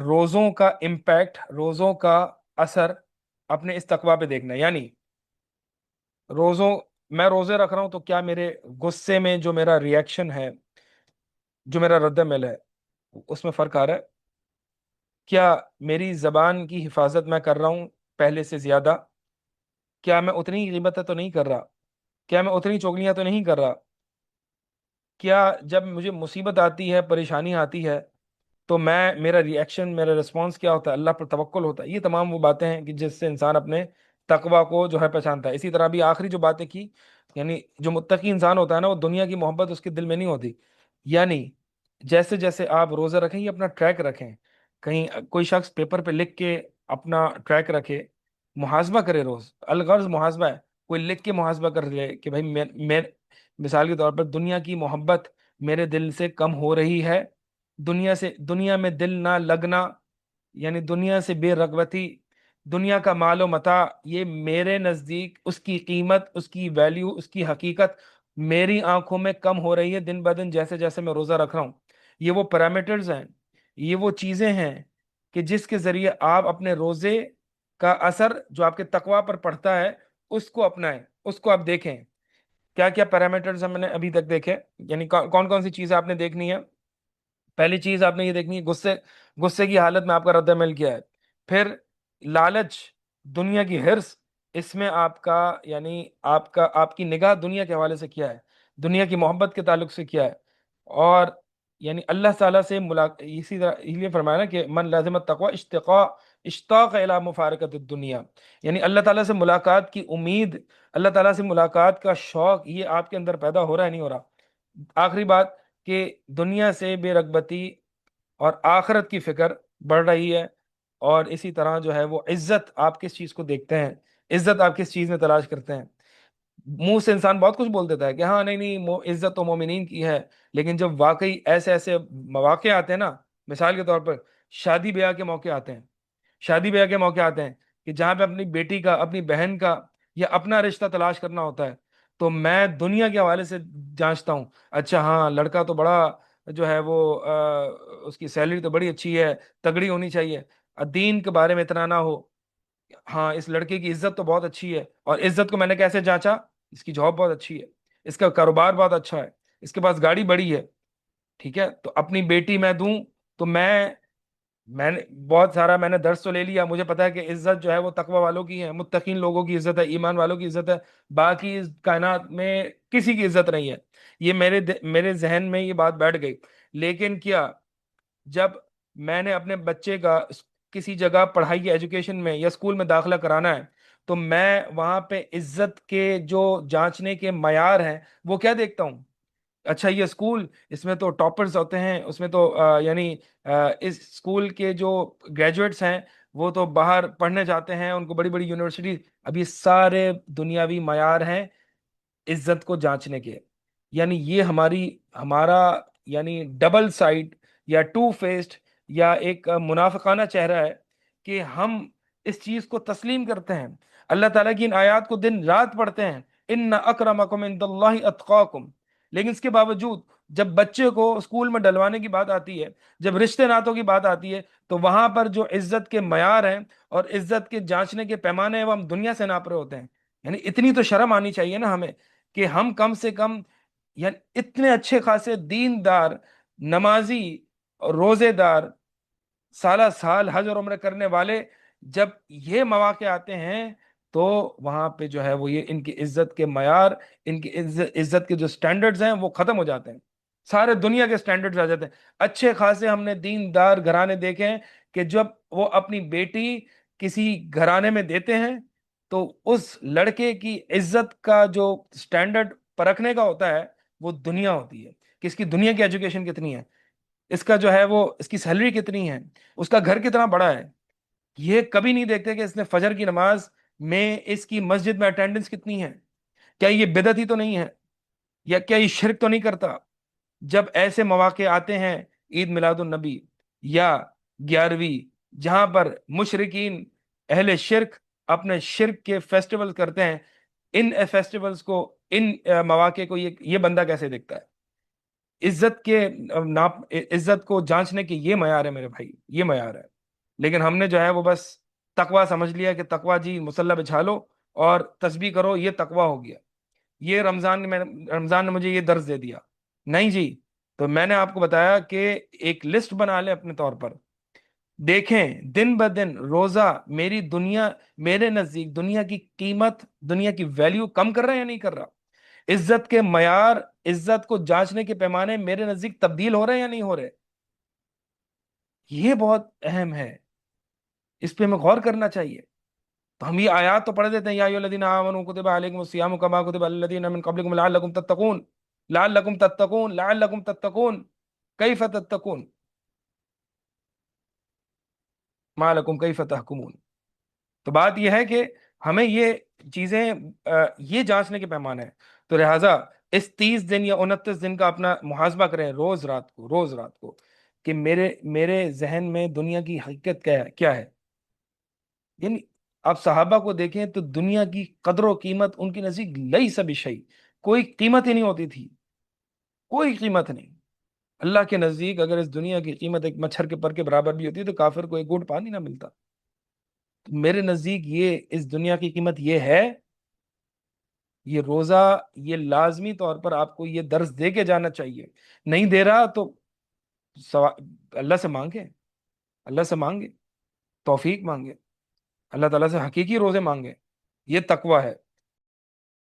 روزوں کا امپیکٹ، روزوں کا اثر اپنے اس تقوی پہ دیکھنا ہے. یعنی روزوں میں روزے رکھ رہا ہوں تو کیا میرے غصے میں جو میرا ریئیکشن ہے، جو میرا رد عمل ہے، اس میں فرق آ رہا ہے؟ کیا میری زبان کی حفاظت میں کر رہا ہوں پہلے سے زیادہ؟ کیا میں اتنی غیبتیں تو نہیں کر رہا؟ کیا میں اتنی چغلیاں تو نہیں کر رہا؟ کیا جب مجھے مصیبت آتی ہے، پریشانی آتی ہے، تو میں میرا ری ایکشن، میرا رسپانس کیا ہوتا ہے؟ اللہ پر توکل ہوتا ہے. یہ تمام وہ باتیں ہیں کہ جس سے انسان اپنے تقوی کو جو ہے پہچانتا ہے. اسی طرح بھی آخری جو باتیں کی، یعنی جو متقی انسان ہوتا ہے نا، وہ دنیا کی محبت اس کے دل میں نہیں ہوتی. یعنی جیسے جیسے آپ روزہ رکھیں، یہ اپنا ٹریک رکھیں. کہیں کوئی شخص پیپر پہ لکھ کے اپنا ٹریک رکھے، محاسبہ کرے. روز الغرض محاسبہ ہے. کوئی لکھ کے محاسبہ کر لے کہ بھائی میں مثال کے طور پر دنیا کی محبت میرے دل سے کم ہو رہی ہے، دنیا میں دل نہ لگنا، یعنی دنیا سے بے رغبتی، دنیا کا مال و متاع، یہ میرے نزدیک اس کی قیمت، اس کی ویلیو، اس کی حقیقت میری آنکھوں میں کم ہو رہی ہے دن بدن جیسے جیسے میں روزہ رکھ رہا ہوں. یہ وہ پیرامیٹرز ہیں، یہ وہ چیزیں ہیں کہ جس کے ذریعے آپ اپنے روزے کا اثر جو آپ کے تقوی پر پڑتا ہے اس کو اپنائیں، اس کو آپ دیکھیں. کیا کیا پیرامیٹرز ہم نے ابھی تک دیکھے؟ یعنی کون کون سی چیزیں آپ نے دیکھنی ہے؟ پہلی چیز آپ نے یہ دیکھنی ہے، غصے کی حالت میں آپ کا رد عمل کیا ہے. پھر لالچ، دنیا کی حرص، اس میں آپ کا یعنی آپ کی نگاہ دنیا کے حوالے سے کیا ہے، دنیا کی محبت کے تعلق سے کیا ہے. اور یعنی اللہ تعالیٰ سے اسی طرح اس لیے فرمایا نا کہ من لازم التقوی اشتاق الی مفارقت الدنیا، یعنی اللہ تعالیٰ سے ملاقات کی امید، اللہ تعالیٰ سے ملاقات کا شوق، یہ آپ کے اندر پیدا ہو رہا ہے نہیں ہو رہا؟ آخری بات کہ دنیا سے بے رغبتی اور آخرت کی فکر بڑھ رہی ہے. اور اسی طرح جو ہے وہ عزت، آپ کس چیز کو دیکھتے ہیں، عزت آپ کس چیز میں تلاش کرتے ہیں؟ منہ سے انسان بہت کچھ بول دیتا ہے کہ ہاں نہیں نہیں عزت تو مومنین کی ہے، لیکن جب واقعی ایسے ایسے مواقع آتے ہیں نا، مثال کے طور پر شادی بیاہ کے موقع آتے ہیں، شادی بیاہ کے موقع آتے ہیں کہ جہاں پہ اپنی بیٹی کا، اپنی بہن کا یا اپنا رشتہ تلاش کرنا ہوتا ہے، تو میں دنیا کے حوالے سے جانچتا ہوں. اچھا ہاں لڑکا تو بڑا جو ہے وہ اس کی سیلری تو بڑی اچھی ہے، تگڑی ہونی چاہیے. دین کے بارے میں اتنا نہ ہو. ہاں اس لڑکے کی عزت تو بہت اچھی ہے، اور عزت کو میں نے کیسے جانچا؟ اس کی جاب بہت اچھی ہے، اس کا کاروبار بہت اچھا ہے، اس کے پاس گاڑی بڑی ہے. ٹھیک ہے، تو اپنی بیٹی میں دوں تو میں نے بہت سارا میں نے درس تو لے لیا، مجھے پتا ہے کہ عزت جو ہے وہ تقوی والوں کی ہے، متقین لوگوں کی عزت ہے، ایمان والوں کی عزت ہے. باقی اس کائنات میں کسی کی عزت نہیں ہے. یہ میرے ذہن میں یہ بات بیٹھ گئی. لیکن کیا جب میں نے اپنے بچے کا کسی جگہ پڑھائی یا ایجوکیشن میں یا اسکول میں داخلہ کرانا ہے، تو میں وہاں پہ عزت کے جو جانچنے کے معیار ہیں وہ کیا دیکھتا ہوں؟ اچھا یہ اسکول، اس میں تو ٹاپرز ہوتے ہیں، اس میں تو یعنی اس اسکول کے جو گریجویٹس ہیں وہ تو باہر پڑھنے جاتے ہیں، ان کو بڑی بڑی یونیورسٹی. اب یہ سارے دنیاوی معیار ہیں عزت کو جانچنے کے. یعنی یہ ہمارا یعنی ڈبل سائڈ یا ٹو فیسڈ یا ایک منافقانہ چہرہ ہے کہ ہم اس چیز کو تسلیم کرتے ہیں، اللہ تعالیٰ کی ان آیات کو دن رات پڑھتے ہیں، ان اکرمکم عند اللہ اتقاکم، لیکن اس کے باوجود جب بچے کو اسکول میں ڈلوانے کی بات آتی ہے، جب رشتے ناتوں کی بات آتی ہے، تو وہاں پر جو عزت کے معیار ہیں اور عزت کے جانچنے کے پیمانے ہیں وہ ہم دنیا سے ناپ رہے ہوتے ہیں. یعنی اتنی تو شرم آنی چاہیے نا ہمیں کہ ہم کم سے کم یعنی اتنے اچھے خاصے دیندار، نمازی اور روزے دار، سالہ سال حج اور عمرہ کرنے والے، جب یہ مواقع آتے ہیں تو وہاں پہ جو ہے وہ یہ ان کی عزت کے معیار، ان کی عزت کے جو سٹینڈرڈز ہیں وہ ختم ہو جاتے ہیں. سارے دنیا کے سٹینڈرڈز آ جاتے ہیں. اچھے خاصے ہم نے دیندار گھرانے دیکھے ہیں کہ جب وہ اپنی بیٹی کسی گھرانے میں دیتے ہیں تو اس لڑکے کی عزت کا جو سٹینڈرڈ پرکھنے کا ہوتا ہے وہ دنیا ہوتی ہے کہ اس کی دنیا کی ایجوکیشن کتنی ہے، اس کا جو ہے وہ اس کی سیلری کتنی ہے، اس کا گھر کتنا بڑا ہے. یہ کبھی نہیں دیکھتے کہ اس نے فجر کی نماز میں اس کی مسجد میں اٹینڈنس کتنی ہے، کیا یہ بدعت ہی تو نہیں ہے، یا کیا یہ شرک تو نہیں کرتا. جب ایسے مواقع آتے ہیں، عید میلاد النبی یا 11ویں، جہاں پر مشرکین اہل شرک اپنے شرک کے فیسٹیول کرتے ہیں، ان فیسٹیولز کو، ان مواقع کو یہ بندہ کیسے دیکھتا ہے؟ عزت کے ناپ، عزت کو جانچنے کے یہ معیار ہے میرے بھائی، یہ معیار ہے۔ لیکن ہم نے جو ہے وہ بس تقوا سمجھ لیا کہ تقوا جی مصلی بچھا لو اور تسبیح کرو، یہ تقوا ہو گیا۔ یہ رمضان نے مجھے یہ درس دے دیا، نہیں جی۔ تو میں نے آپ کو بتایا کہ ایک لسٹ بنا لیں اپنے طور پر، دیکھیں دن بدن روزہ میری دنیا، میرے نزدیک دنیا کی قیمت، دنیا کی ویلیو کم کر رہا ہے یا نہیں کر رہا؟ عزت کے معیار، عزت کو جانچنے کے پیمانے میرے نزدیک تبدیل ہو رہے ہیں یا نہیں ہو رہے؟ یہ بہت اہم ہے، اس پہ ہمیں غور کرنا چاہیے۔ تو ہم یہ آیات تو پڑھ دیتے ہیں، یا ایھا الذین آمنوا کتب علیکم الصیام کما کتب علی الذین من قبلکم لعلکم تتقون، لعلکم تتقون، لعلکم تتقون، کیف تتقون، ما لکم کیف تحکمون۔ تو بات یہ ہے کہ ہمیں یہ چیزیں یہ جانچنے کے پیمانے ہیں۔ تو لہٰذا اس 30 دن یا 29 دن کا اپنا محاسبہ کریں، روز رات کو، روز رات کو، کہ میرے ذہن میں دنیا کی حقیقت کیا ہے۔ یعنی آپ صحابہ کو دیکھیں تو دنیا کی قدر و قیمت ان کی نزدیک لئی سب شيء، کوئی قیمت ہی نہیں ہوتی تھی، کوئی قیمت نہیں۔ اللہ کے نزدیک اگر اس دنیا کی قیمت ایک مچھر کے پر کے برابر بھی ہوتی تو کافر کو ایک گھونٹ پانی نہ ملتا۔ تو میرے نزدیک یہ اس دنیا کی قیمت یہ ہے، یہ روزہ، یہ لازمی طور پر آپ کو یہ درس دے کے جانا چاہیے۔ نہیں دے رہا تو سوا... اللہ سے مانگے، اللہ سے مانگے، توفیق مانگے، اللہ تعالیٰ سے حقیقی روزے مانگے۔ یہ تقوی ہے۔